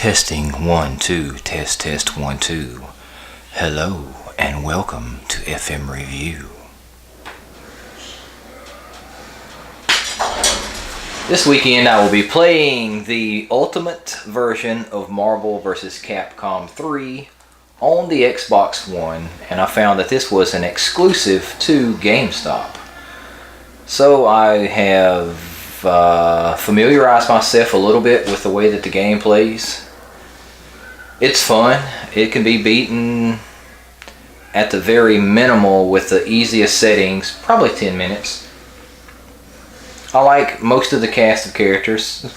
Testing 1 2, test 1 2. Hello and welcome to FMRevu. This weekend I will be playing the ultimate version of Marvel vs. Capcom 3 on the Xbox One, and I found that this was an exclusive to GameStop. So I have familiarized myself a little bit with the way that the game plays. It's fun. It can be beaten at the very minimal with the easiest settings, probably 10 minutes. I like most of the cast of characters.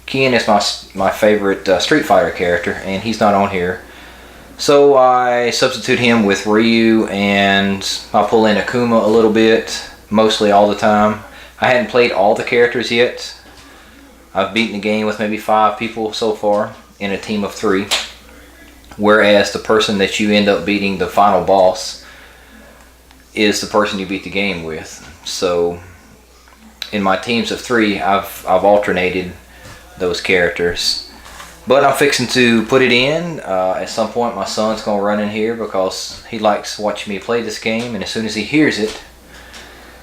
Ken is my favorite Street Fighter character, and he's not on here. So I substitute him with Ryu, and I pull in Akuma a little bit, mostly all the time. I hadn't played all the characters yet. I've beaten the game with maybe 5 people so far in a team of 3. Whereas the person that you end up beating, the final boss, is the person you beat the game with. So in my teams of 3, I've alternated those characters. But I'm fixing to put it in. At some point my son's going to run in here because he likes watching me play this game, and as soon as he hears it,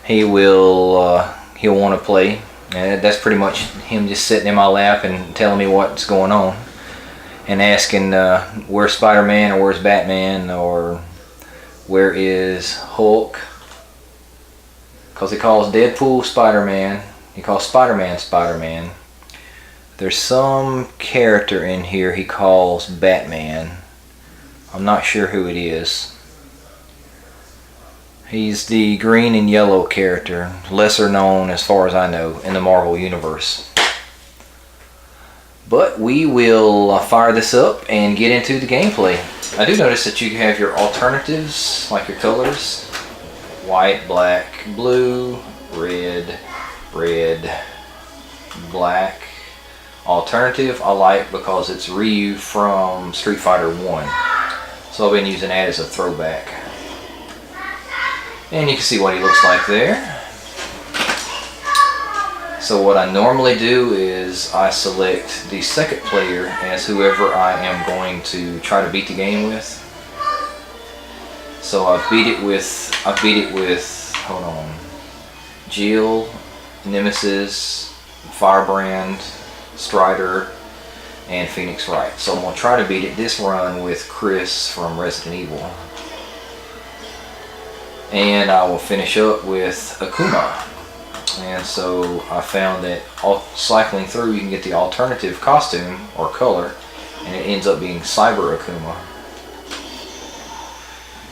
he'll want to play. And that's pretty much him just sitting in my lap and telling me what's going on, and asking where's Spider-Man, or where's Batman, or where is Hulk, because he calls Deadpool Spider-Man, he calls Spider-Man Spider-Man. There's some character in here he calls Batman. I'm not sure who it is. He's the green and yellow character, lesser known as far as I know in the Marvel Universe. But we will fire this up and get into the gameplay. I do notice that you have your alternatives, like your colors: white, black, blue, red, black. Alternative I like because it's Ryu from Street Fighter 1. So I've been using that as a throwback. And you can see what he looks like there. So what I normally do is I select the second player as whoever I am going to try to beat the game with. So I've beat it with hold on, Jill, Nemesis, Firebrand, Strider, and Phoenix Wright. So I'm going to try to beat it this run with Chris from Resident Evil. And I will finish up with Akuma. And so I found that cycling through, you can get the alternative costume or color, and it ends up being Cyber Akuma.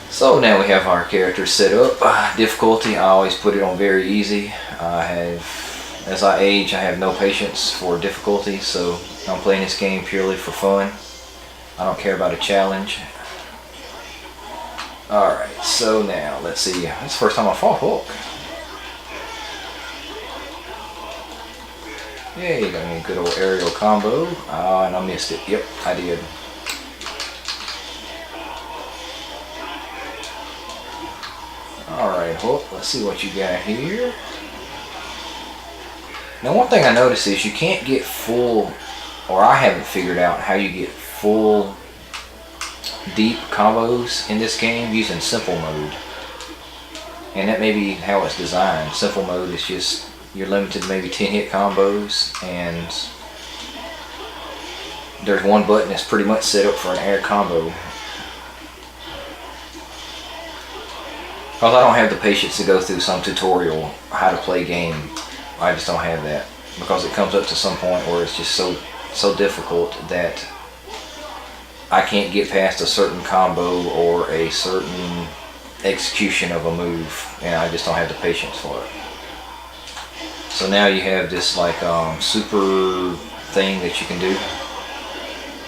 So now we have our characters set up. Difficulty, I always put it on very easy. As I age, I have no patience for difficulty, so I'm playing this game purely for fun. I don't care about a challenge. Alright, so now let's see. That's the first time I fought Hulk. Yeah, you got me a good old aerial combo. And I missed it. Yep, I did. Alright, Hulk, let's see what you got here. Now, one thing I noticed is you can't get full, or I haven't figured out how you get full deep combos in this game using simple mode. And that may be how it's designed. Simple mode is just, you're limited to maybe 10 hit combos, and there's one button that's pretty much set up for an air combo. Because I don't have the patience to go through some tutorial how to play game. I just don't have that, because it comes up to some point where it's just so difficult that I can't get past a certain combo or a certain execution of a move, and I just don't have the patience for it. So now you have this like super thing that you can do.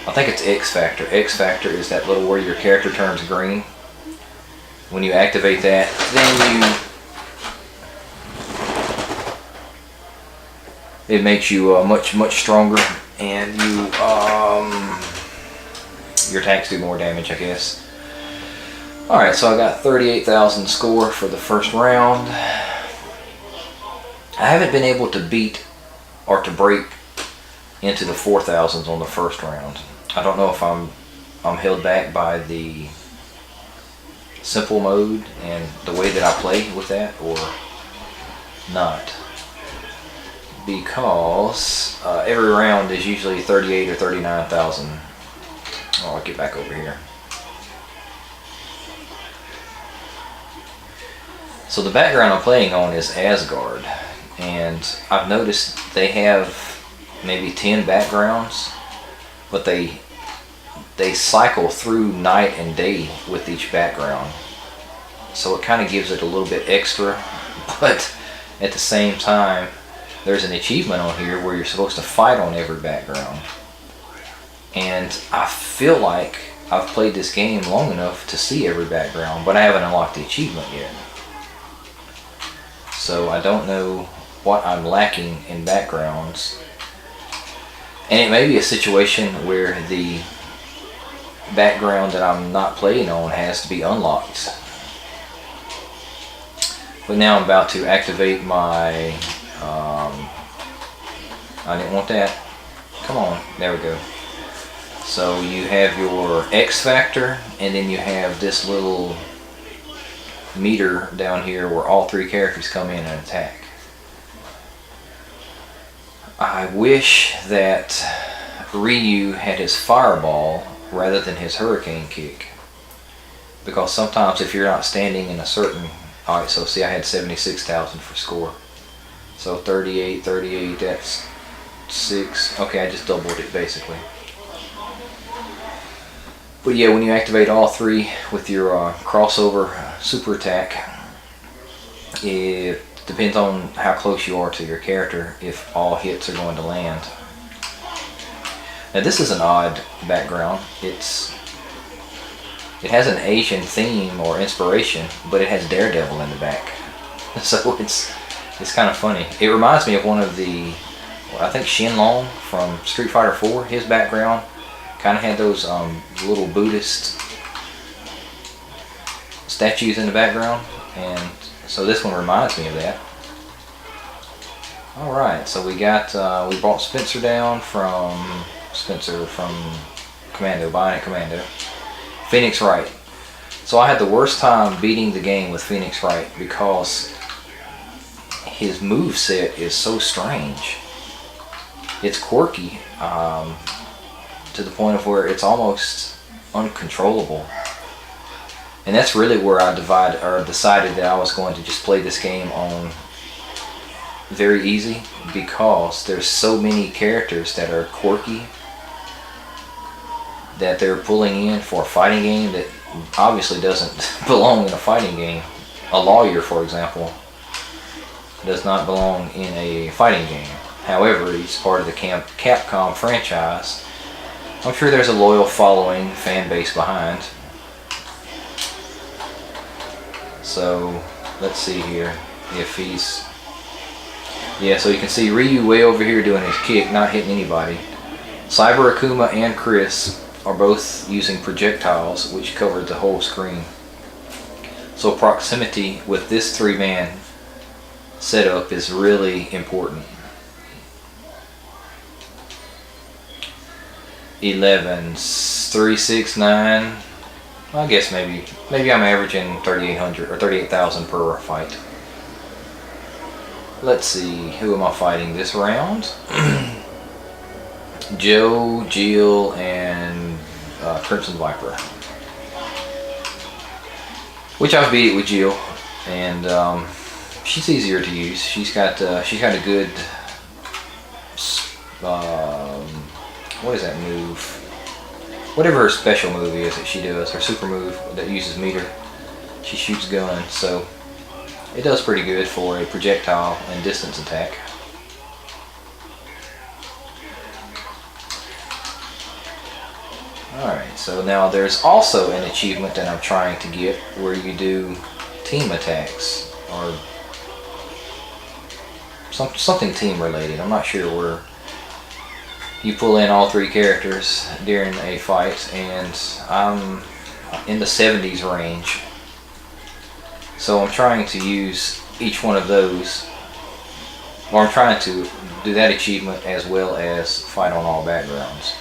I think it's X Factor. X Factor is that little where your character turns green. When you activate that, then it makes you much stronger, and your attacks do more damage, I guess. Alright, so I got 38,000 score for the first round. I haven't been able to beat or to break into the 4,000s on the first round. I don't know if I'm held back by the simple mode and the way that I play with that or not, because every round is usually 38 or 39,000. Oh, I'll get back over here. So the background I'm playing on is Asgard, and I've noticed they have maybe 10 backgrounds, but they cycle through night and day with each background, so it kind of gives it a little bit extra. But at the same time, there's an achievement on here where you're supposed to fight on every background, and I feel like I've played this game long enough to see every background, but I haven't unlocked the achievement yet. So I don't know what I'm lacking in backgrounds, and it may be a situation where the background that I'm not playing on has to be unlocked. But now I'm about to activate my I didn't want that. Come on, there we go. So you have your X factor, and then you have this little meter down here where all three characters come in and attack. I wish that Ryu had his fireball rather than his hurricane kick, because sometimes if you're not standing in a certain... Alright, so see, I had 76,000 for score. So 38, that's 6. Okay, I just doubled it basically. But yeah, when you activate all three with your crossover super attack, it depends on how close you are to your character if all hits are going to land. Now this is an odd background. It has an Asian theme or inspiration, but it has Daredevil in the back. So it's kind of funny. It reminds me of one of the, I think Shenlong from Street Fighter 4. His background kind of had those little Buddhist statues in the background, and so this one reminds me of that. Alright, so we brought Spencer down from Commando, Bionic Commando. Phoenix Wright. So I had the worst time beating the game with Phoenix Wright because his moveset is so strange. It's quirky to the point of where it's almost uncontrollable. And that's really where I decided that I was going to just play this game on very easy, because there's so many characters that are quirky that they're pulling in for a fighting game that obviously doesn't belong in a fighting game. A lawyer, for example, does not belong in a fighting game. However, he's part of the Capcom franchise. I'm sure there's a loyal following, fan base behind. So, let's see here if he's... Yeah, so you can see Ryu way over here doing his kick, not hitting anybody. Cyber Akuma and Chris are both using projectiles, which covered the whole screen. So proximity with this three-man setup is really important. 11, 3, 6, 9. I guess maybe I'm averaging 3,800 or 38,000 per fight. Let's see, who am I fighting this round? Joe, Jill, and Crimson Viper. Which I've beat it with Jill, and she's easier to use. She's got a good what is that move? Whatever her special move is that she does, her super move that uses meter. She shoots gun, so it does pretty good for a projectile and distance attack. Alright, so now there's also an achievement that I'm trying to get where you do team attacks, or something team related. I'm not sure, where you pull in all three characters during a fight, and I'm in the 70s range. So I'm trying to use each one of those, or I'm trying to do that achievement as well as fight on all backgrounds.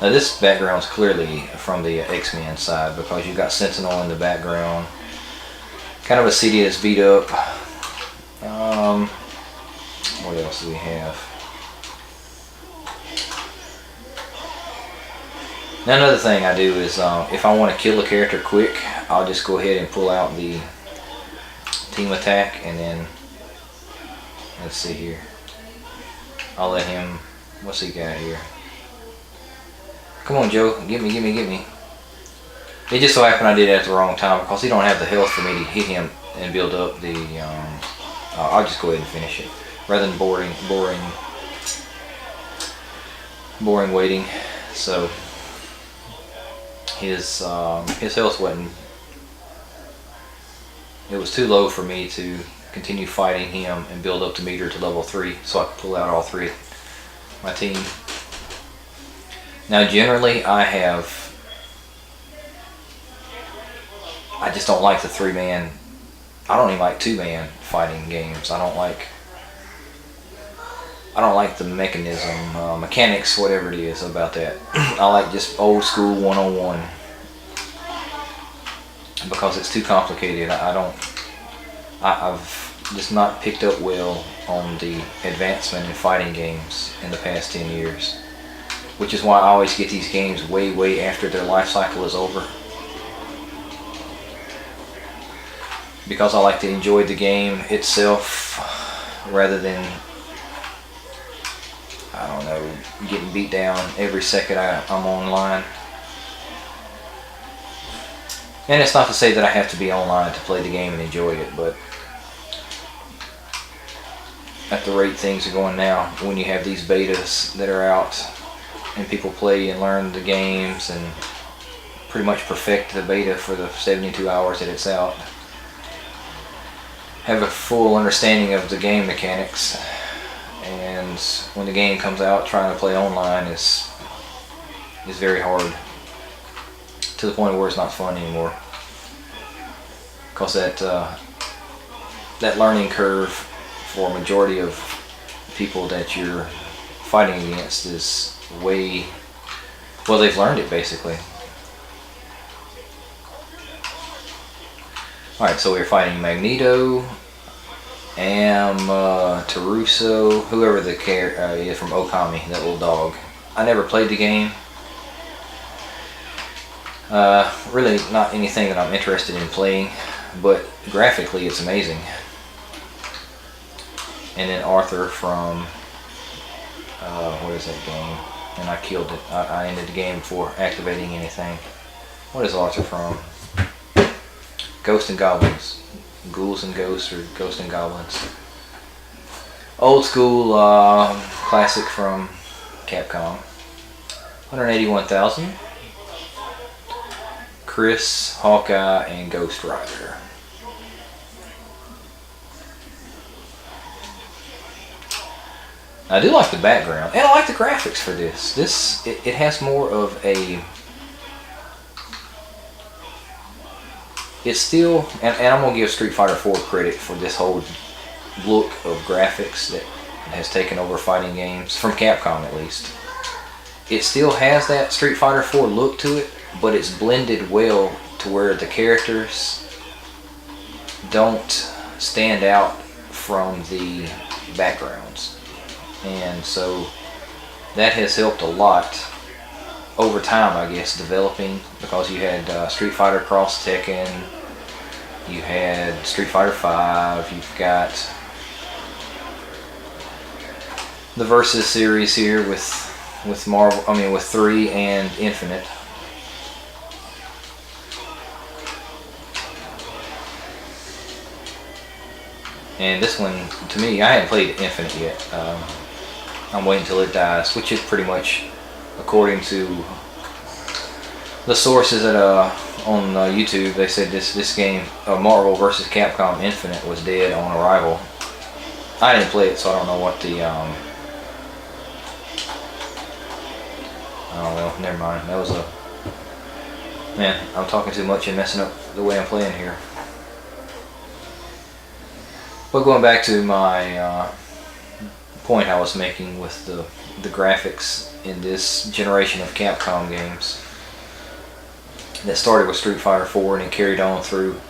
Now this background is clearly from the X-Men side because you've got Sentinel in the background. Kind of a city that's beat up. What else do we have? Now another thing I do is if I want to kill a character quick, I'll just go ahead and pull out the team attack, and then let's see here. I'll let him. What's he got here? Come on, Joe. Get me, get me, get me. It just so happened I did it at the wrong time because he don't have the health for me to hit him and build up the. I'll just go ahead and finish it rather than boring waiting. So his health wasn't. It was too low for me to continue fighting him and build up the meter to level 3, so I could pull out all 3 of my team. Now generally I just don't like the 3-man, I don't even like 2-man fighting games. I don't like the mechanism, mechanics, whatever it is about that. I like just old school 1-on-1 because it's too complicated. I've just not picked up well on the advancement in fighting games in the past 10 years. Which is why I always get these games way after their life cycle is over. Because I like to enjoy the game itself rather than, I don't know, getting beat down every second I'm online. And it's not to say that I have to be online to play the game and enjoy it, but at the rate things are going now, when you have these betas that are out and people play and learn the games and pretty much perfect the beta for the 72 hours that it's out, have a full understanding of the game mechanics, and when the game comes out, trying to play online is very hard, to the point where it's not fun anymore, because that learning curve for a majority of people that you're fighting against is way, well, they've learned it basically. Alright, so we're fighting Magneto, Taruso, whoever the character is from Okami, that little dog. I never played the game. Really not anything that I'm interested in playing, but graphically it's amazing. And then Arthur from, what is that game? And I killed it. I ended the game before activating anything. What is Arthur from? Ghosts and Goblins. Ghouls and Ghosts, or Ghosts and Goblins. Old school classic from Capcom. 181,000. Chris, Hawkeye, and Ghost Rider. I do like the background, and I like the graphics for this. It has more of a... It's still, and I'm going to give Street Fighter 4 credit for this whole look of graphics that has taken over fighting games, from Capcom at least. It still has that Street Fighter 4 look to it, but it's blended well to where the characters don't stand out from the backgrounds. And so that has helped a lot over time, I guess, developing, because you had Street Fighter Cross Tekken, you had Street Fighter 5, you've got the Versus series here with Marvel, with 3 and Infinite. And this one, to me, I haven't played Infinite yet. I'm waiting until it dies, which is pretty much, according to the sources that on YouTube, they said this game, Marvel vs. Capcom Infinite, was dead on arrival. I didn't play it, so I don't know what the oh well, never mind. That was a... Man, I'm talking too much and messing up the way I'm playing here. But going back to my point I was making with the graphics in this generation of Capcom games that started with Street Fighter 4 and then carried on through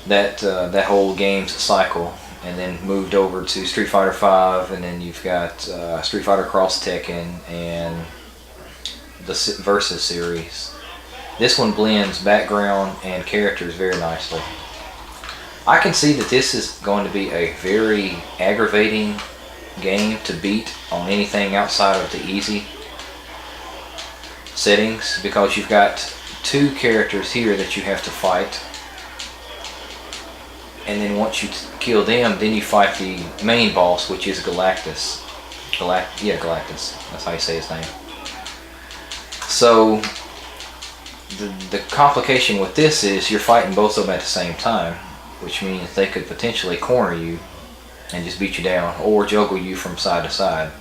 that whole game's cycle, and then moved over to Street Fighter 5, and then you've got Street Fighter Cross Tekken and the Versus series. This one blends background and characters very nicely. I can see that this is going to be a very aggravating game to beat on anything outside of the easy settings, because you've got two characters here that you have to fight, and then once you kill them, then you fight the main boss, which is Galactus. Galactus. That's how you say his name. So the complication with this is you're fighting both of them at the same time, which means they could potentially corner you and just beat you down, or juggle you from side to side.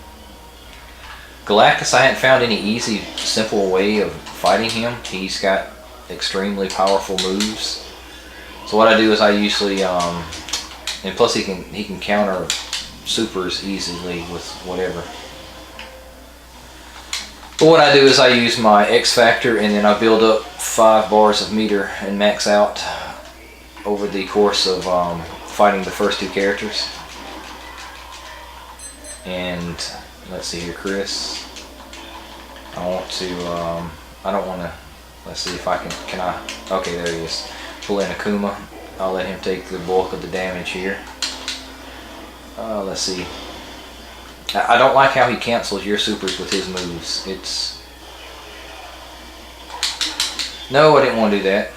Galactus, I hadn't found any easy, simple way of fighting him. He's got extremely powerful moves. So what I do is I usually, and plus he can counter supers easily with whatever. But what I do is I use my X Factor, and then I build up 5 bars of meter and max out over the course of fighting the first 2 characters. And let's see here, Chris. I don't want to, let's see if I can I, okay, there he is. Pull in Akuma. I'll let him take the bulk of the damage here. Let's see. I don't like how he cancels your supers with his moves. No, I didn't want to do that,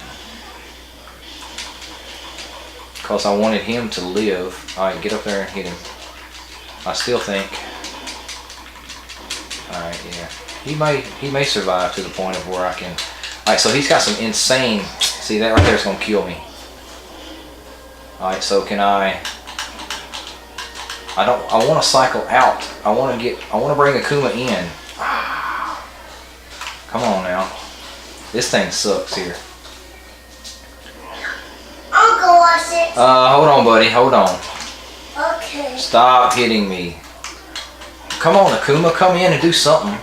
because I wanted him to live. Alright, get up there and hit him. I still think, alright, yeah. He may survive to the point of where I can. Alright, so he's got some insane, see that right there is going to kill me. Alright, so can I want to cycle out. I want to bring Akuma in. Come on now. This thing sucks here. I'll go watch it. Hold on, buddy. Hold on. Okay. Stop hitting me. Come on, Akuma. Come in and do something.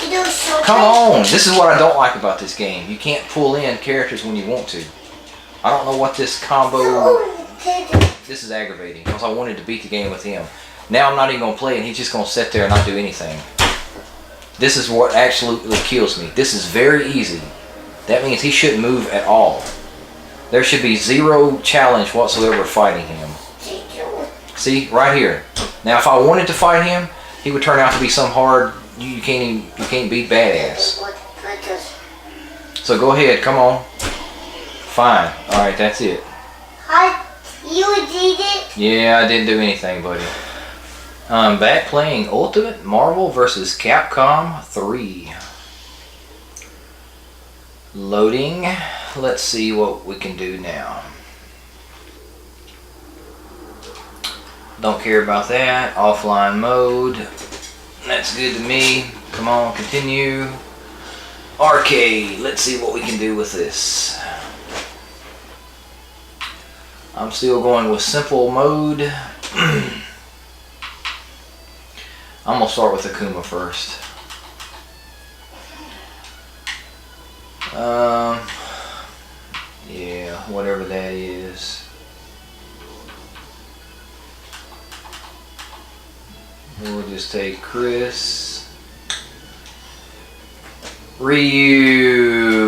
You do something. Come on. This is what I don't like about this game. You can't pull in characters when you want to. I don't know what this combo... This is aggravating, because I wanted to beat the game with him. Now I'm not even going to play, and he's just going to sit there and not do anything. This is what absolutely kills me. This is very easy. That means he shouldn't move at all. There should be 0 challenge whatsoever fighting him. See, right here. Now if I wanted to fight him, he would turn out to be some hard, you can't beat badass. So go ahead, come on. Fine. Alright, that's it. You did it? Yeah, I didn't do anything, buddy. I'm back playing Ultimate Marvel vs. Capcom 3. Loading. Let's see what we can do now. Don't care about that. Offline mode. That's good to me. Come on, continue. Arcade. Let's see what we can do with this. I'm still going with simple mode. I'm going to start with Akuma first. Yeah, whatever that is. We'll just take Chris. Ryu.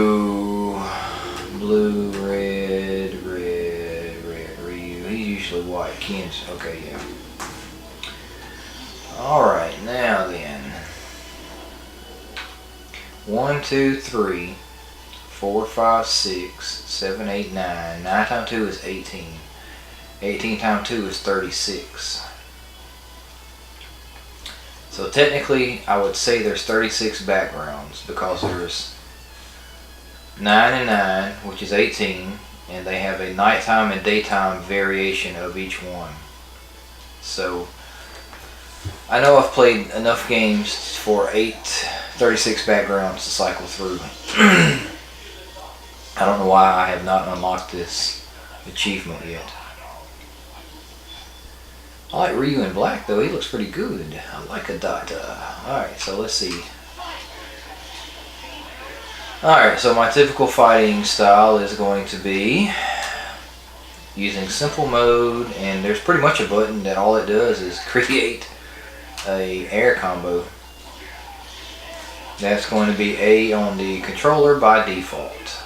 Blue, red, Ryu. He's usually white. Ken's, okay, yeah. Alright, now then. 1, 2, 3, 4, 5, 6, 7, 8, 9. 9 times 2 is 18. 18 times 2 is 36. So technically, I would say there's 36 backgrounds, because there's 9 and 9, which is 18, and they have a nighttime and daytime variation of each one. So I know I've played enough games for 36 backgrounds to cycle through. I don't know why I have not unlocked this achievement yet. I like Ryu in black though, he looks pretty good. I like a Data. Alright, so let's see. Alright, so my typical fighting style is going to be using simple mode, and there's pretty much a button that all it does is create a air combo. That's going to be A on the controller by default.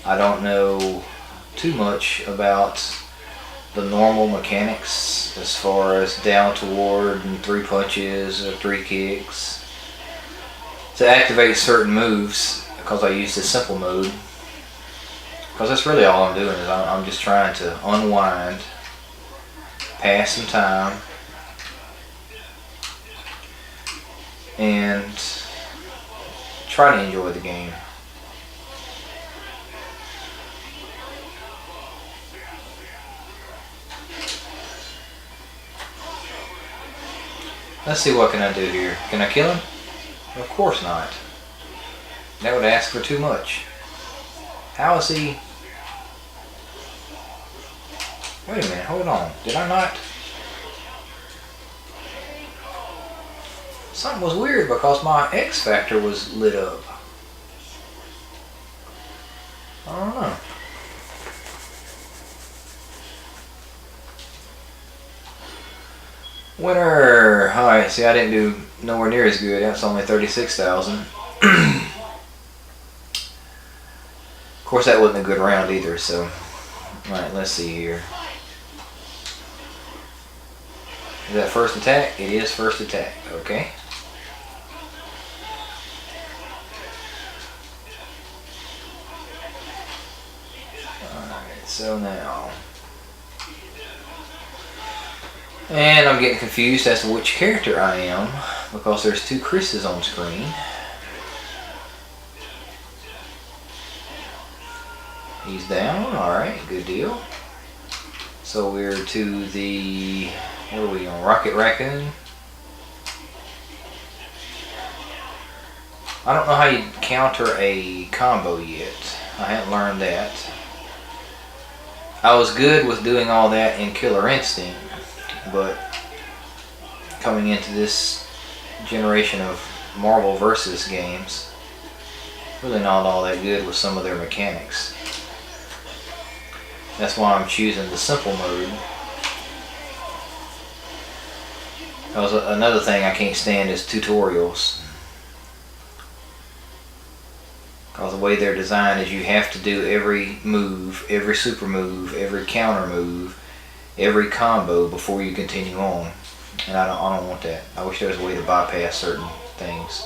I don't know too much about the normal mechanics as far as down toward and 3 punches or 3 kicks to activate certain moves, because I use the simple mode, because that's really all I'm doing is I'm just trying to unwind, pass some time, and try to enjoy the game. Let's see, what can I do here? Can I kill him? Of course not. That would ask for too much. How is he? Wait a minute, hold on. Did I not? Something was weird because my X factor was lit up. I don't know. Winner! Alright, see, I didn't do nowhere near as good. That's only 36,000. Of course, that wasn't a good round either, so. Alright, let's see here. Is that first attack? It is first attack. Okay. Alright, so now. And I'm getting confused as to which character I am, because there's 2 Chris's on screen. He's down, alright, good deal. So we're to the, what are we on, Rocket Raccoon? I don't know how you counter a combo yet. I haven't learned that. I was good with doing all that in Killer Instinct, but coming into this generation of Marvel vs. games, really not all that good with some of their mechanics. That's why I'm choosing the simple mode. That was another thing I can't stand is tutorials. Because the way they're designed is you have to do every move, every super move, every counter move, every combo before you continue on, and I don't want that. I wish there was a way to bypass certain things.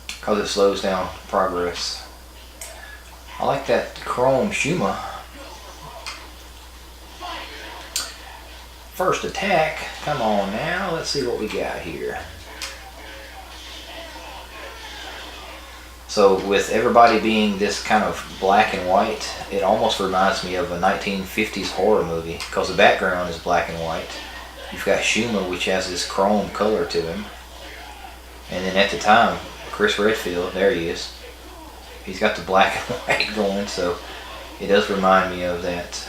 Because it slows down progress. I like that Chrome Shuma. First attack, come on now, let's see what we got here. So with everybody being this kind of black and white, it almost reminds me of a 1950s horror movie, because the background is black and white. You've got Shuma, which has this chrome color to him. And then at the time, Chris Redfield, there he is. He's got the black and white going, so it does remind me of that.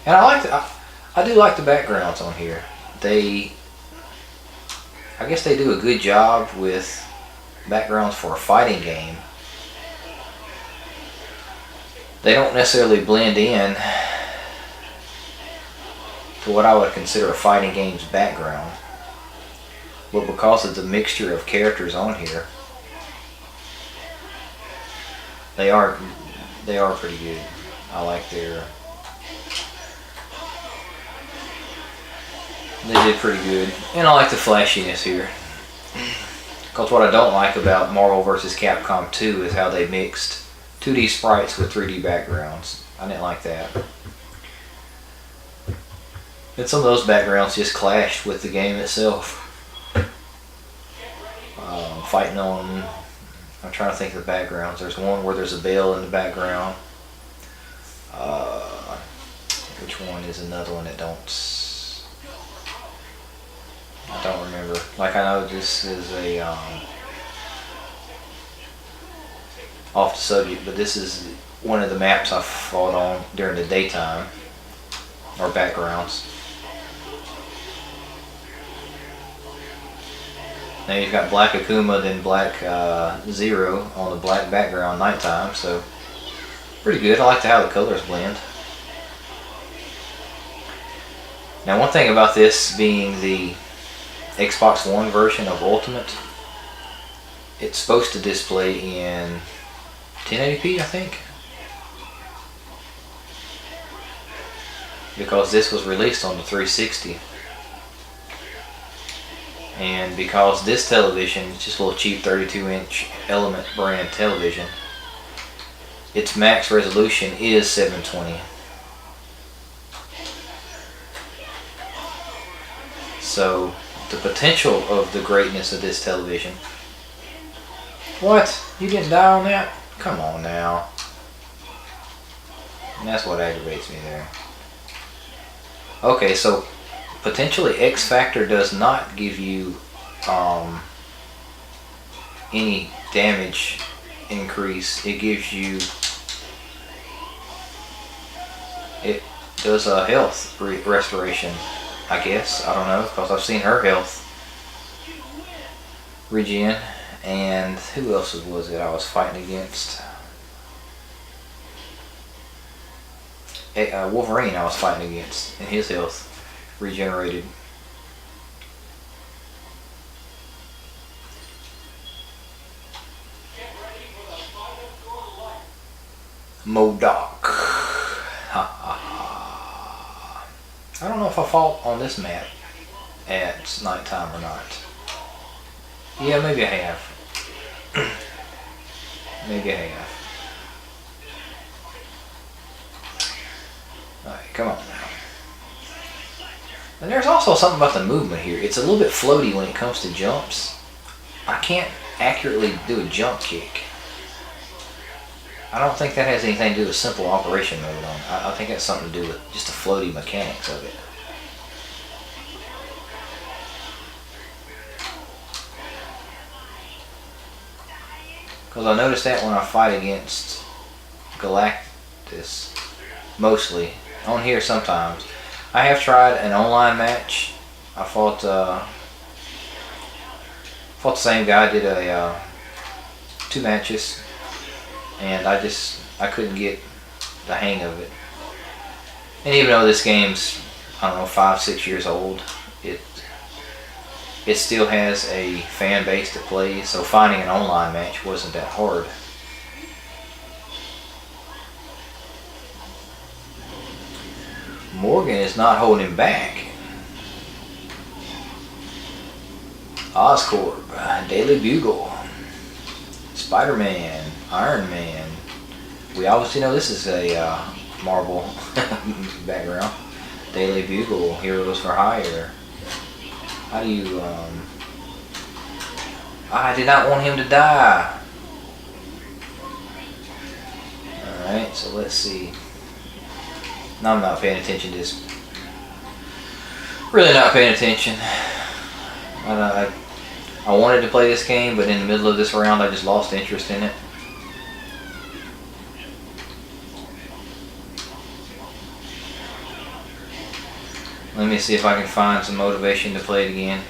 And I do like the backgrounds on here. I guess they do a good job with backgrounds for a fighting game. They don't necessarily blend in to what I would consider a fighting game's background, but because of the mixture of characters on here, they are pretty good. I like their. They did pretty good, and I like the flashiness here. Because what I don't like about Marvel vs. Capcom 2 is how they mixed 2D sprites with 3D backgrounds. I didn't like that. And some of those backgrounds just clashed with the game itself. Fighting on, I'm trying to think of the backgrounds. There's one where there's a bell in the background. Which one is another one that I don't remember. Like, I know this is a off the subject, but this is one of the maps I fought on during the daytime, or backgrounds. Now you've got black Akuma, then black Zero on the black background nighttime, so pretty good. I like how the colors blend. Now one thing about this being the Xbox One version of Ultimate, it's supposed to display in 1080p, I think, because this was released on the 360. And because this television is just a little cheap 32-inch Element brand television, its max resolution is 720. So the potential of the greatness of this television. What? You didn't die on that? Come on now. And that's what aggravates me there. Okay, so potentially X Factor does not give you any damage increase. It gives you, it does a health restoration, I guess. I don't know, because I've seen her health regen. And who else was it I was fighting against? Wolverine I was fighting against, and his health regenerated. Modoc. Ha ha ha. I don't know if I fought on this map at nighttime or not. Yeah, maybe I have. Maybe I have. Alright, come on now. And there's also something about the movement here. It's a little bit floaty when it comes to jumps. I can't accurately do a jump kick. I don't think that has anything to do with simple operation mode on. I think that's something to do with just the floaty mechanics of it. Because I noticed that when I fight against Galactus, mostly. On here sometimes. I have tried an online match. I fought the same guy, did a 2 matches, and I couldn't get the hang of it. And even though this game's, I don't know, 5-6 years old, it still has a fan base that plays, so finding an online match wasn't that hard. Morgan is not holding back. Oscorp, Daily Bugle, Spider-Man, Iron Man. We obviously know this is a Marvel background. Daily Bugle, Heroes for Hire. How do you, I did not want him to die. Alright, so let's see. No, I'm not paying attention to this. Really not paying attention. I wanted to play this game, but in the middle of this round I just lost interest in it. Let me see if I can find some motivation to play it again.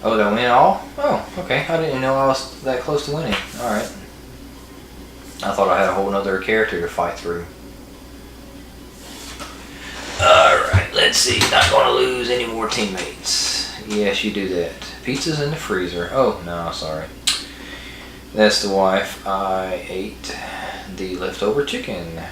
Oh, did I win all? Oh, okay. I didn't know I was that close to winning. Alright. I thought I had a whole nother character to fight through. Alright, let's see. Not going to lose any more teammates. Yes, you do that. Pizza's in the freezer. Oh, no, sorry. That's the wife. I ate the leftover chicken.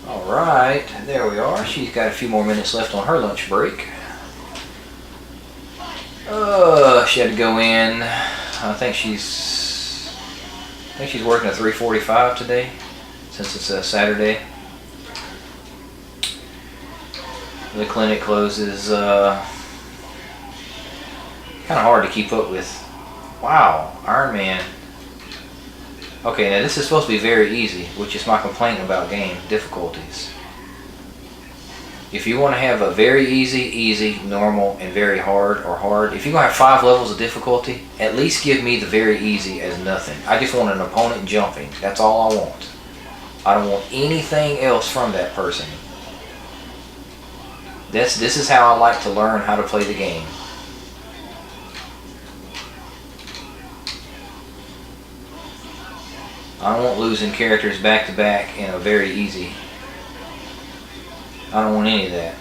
Alright, there we are. She's got a few more minutes left on her lunch break. She had to go in. I think she's working at 3:45 today, since it's a Saturday. The clinic closes. Kind of hard to keep up with. Wow, Iron Man. Okay, now this is supposed to be very easy, which is my complaint about game difficulties. If you want to have a very easy, normal, and very hard, or hard, if you're going to have 5 levels of difficulty, at least give me the very easy as nothing. I just want an opponent jumping. That's all I want. I don't want anything else from that person. This is how I like to learn how to play the game. I don't want losing characters back to back in a very easy. I don't want any of that.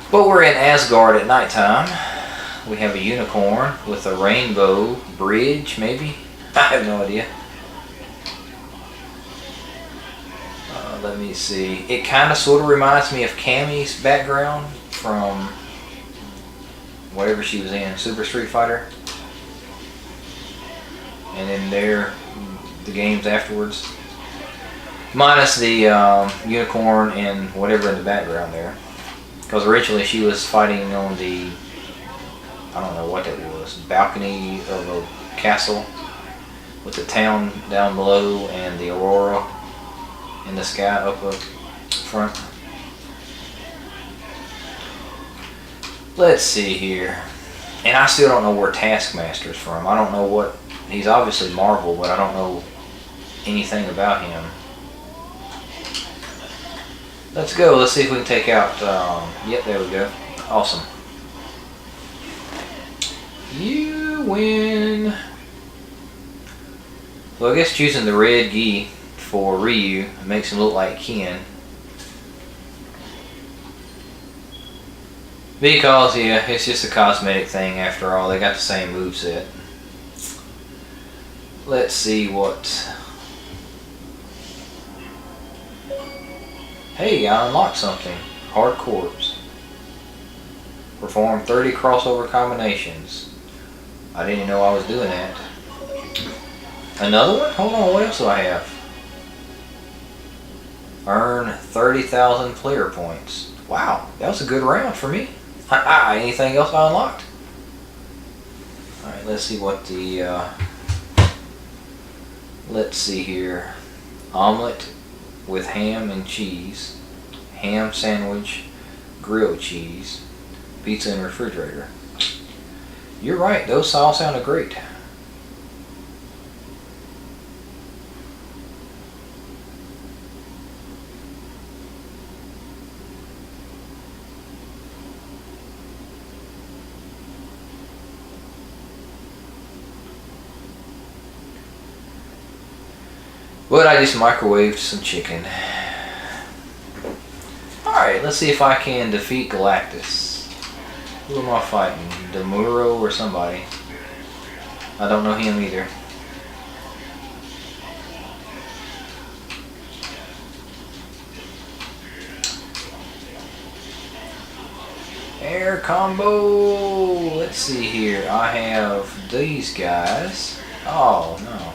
But we're in Asgard at nighttime. We have a unicorn with a rainbow bridge, maybe? I have no idea. Let me see. It kind of sort of reminds me of Cammy's background from whatever she was in, Super Street Fighter. And then the games afterwards. Minus the unicorn and whatever in the background there. Because originally she was fighting on the, I don't know what that was, balcony of a castle with the town down below and the aurora in the sky up front. Let's see here. And I still don't know where Taskmaster's from. I don't know what, he's obviously Marvel, but I don't know anything about him. Let's go. Let's see if we can take out, yep, there we go. Awesome. You win. So I guess choosing the red gi for Ryu makes him look like Ken. Because, yeah, it's just a cosmetic thing after all. They got the same moveset. Let's see what... Hey, I unlocked something. Hard Corpse. Perform 30 crossover combinations. I didn't know I was doing that. Another one? Hold on, what else do I have? Earn 30,000 player points. Wow, that was a good round for me. Anything else I unlocked? Alright, let's see what the... let's see here. Omelet with ham and cheese. Ham sandwich, grilled cheese, pizza in refrigerator. You're right, those all sounded great. But I just microwaved some chicken. Alright, let's see if I can defeat Galactus. Who am I fighting? Demuro or somebody? I don't know him either. Air combo! Let's see here. I have these guys. Oh, no.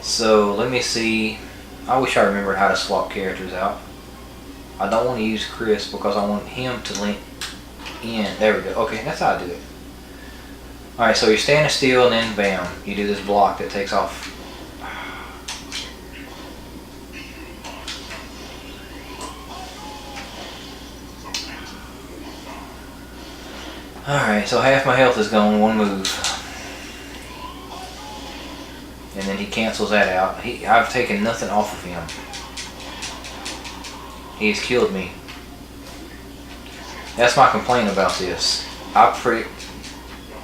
So let me see. I wish I remembered how to swap characters out. I don't want to use Chris because I want him to link in. There we go. Okay, that's how I do it. Alright, so you're standing still and then bam, you do this block that takes off. Alright, so half my health is gone, one move. And then he cancels that out. I've taken nothing off of him. He's killed me. That's my complaint about this.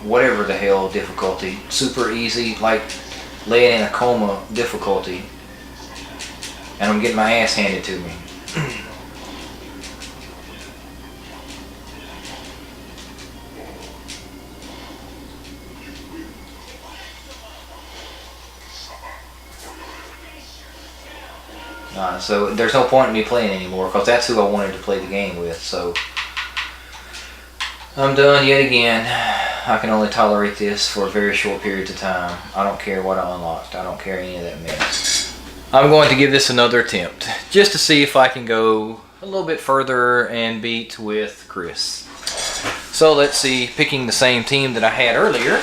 Whatever the hell difficulty, super easy, like laying in a coma difficulty, and I'm getting my ass handed to me. So there's no point in me playing anymore because that's who I wanted to play the game with. So I'm done yet again. I can only tolerate this for very short periods of time. I don't care what I unlocked. I don't care any of that mess. I'm going to give this another attempt just to see if I can go a little bit further and beat with Chris. So let's see, picking the same team that I had earlier,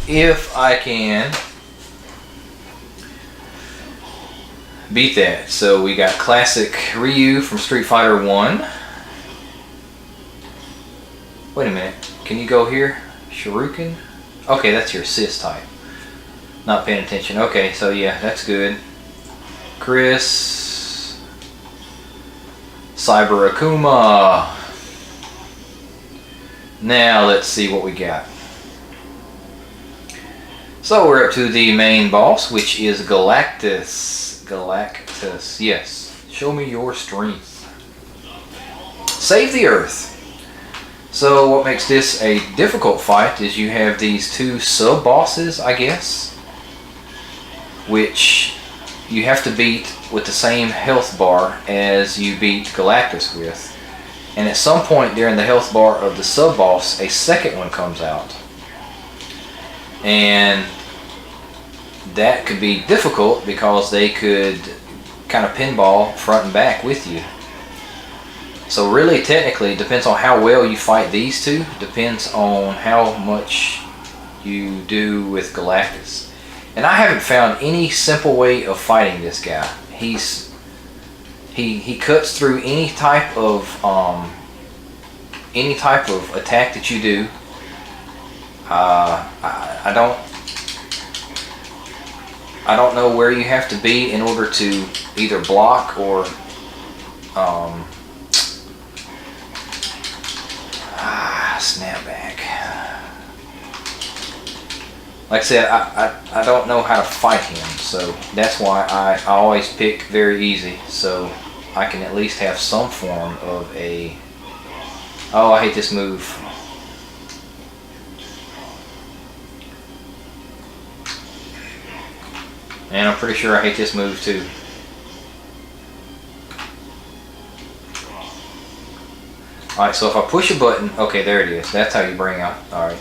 if I can beat that. So we got classic Ryu from Street Fighter 1. Wait a minute, can you go here? Shuriken? Okay, that's your assist type. Not paying attention. Okay, so yeah, that's good. Chris. Cyber Akuma. Now let's see what we got. So we're up to the main boss, which is Galactus. Galactus, yes. Show me your strength. Save the Earth. So what makes this a difficult fight is you have these two sub-bosses, I guess, which you have to beat with the same health bar as you beat Galactus with. And at some point during the health bar of the sub-boss, a second one comes out. And that could be difficult because they could kind of pinball front and back with you. So really, technically, it depends on how well you fight these two. Depends on how much you do with Galactus. And I haven't found any simple way of fighting this guy. He cuts through any type of attack that you do. I don't know where you have to be in order to either block or snap back. Like I said, I don't know how to fight him, so that's why I always pick very easy, so I can at least have some form of a... Oh, I hate this move. And I'm pretty sure I hate this move too. Alright, so if I push a button, okay, there it is. That's how you bring out. Alright.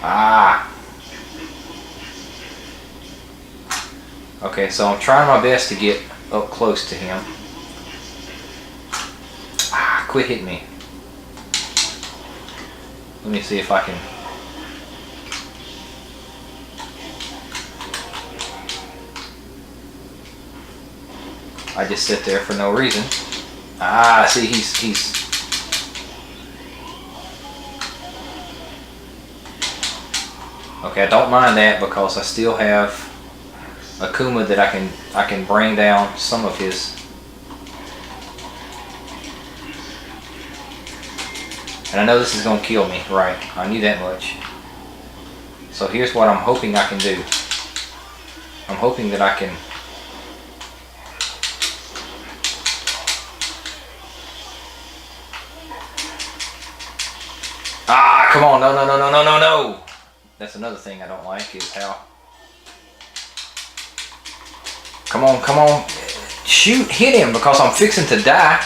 Ah! Okay, so I'm trying my best to get up close to him. Ah, quit hitting me. Let me see if I can... I just sit there for no reason. Ah, see, he's... Okay, I don't mind that because I still have Akuma that I can bring down some of his. And I know this is going to kill me, right? I knew that much. So here's what I'm hoping I can do. I'm hoping that I can... Ah, come on, no, no, no, no, no, no, no! That's another thing I don't like is how... Come on, come on. Shoot, hit him because I'm fixing to die.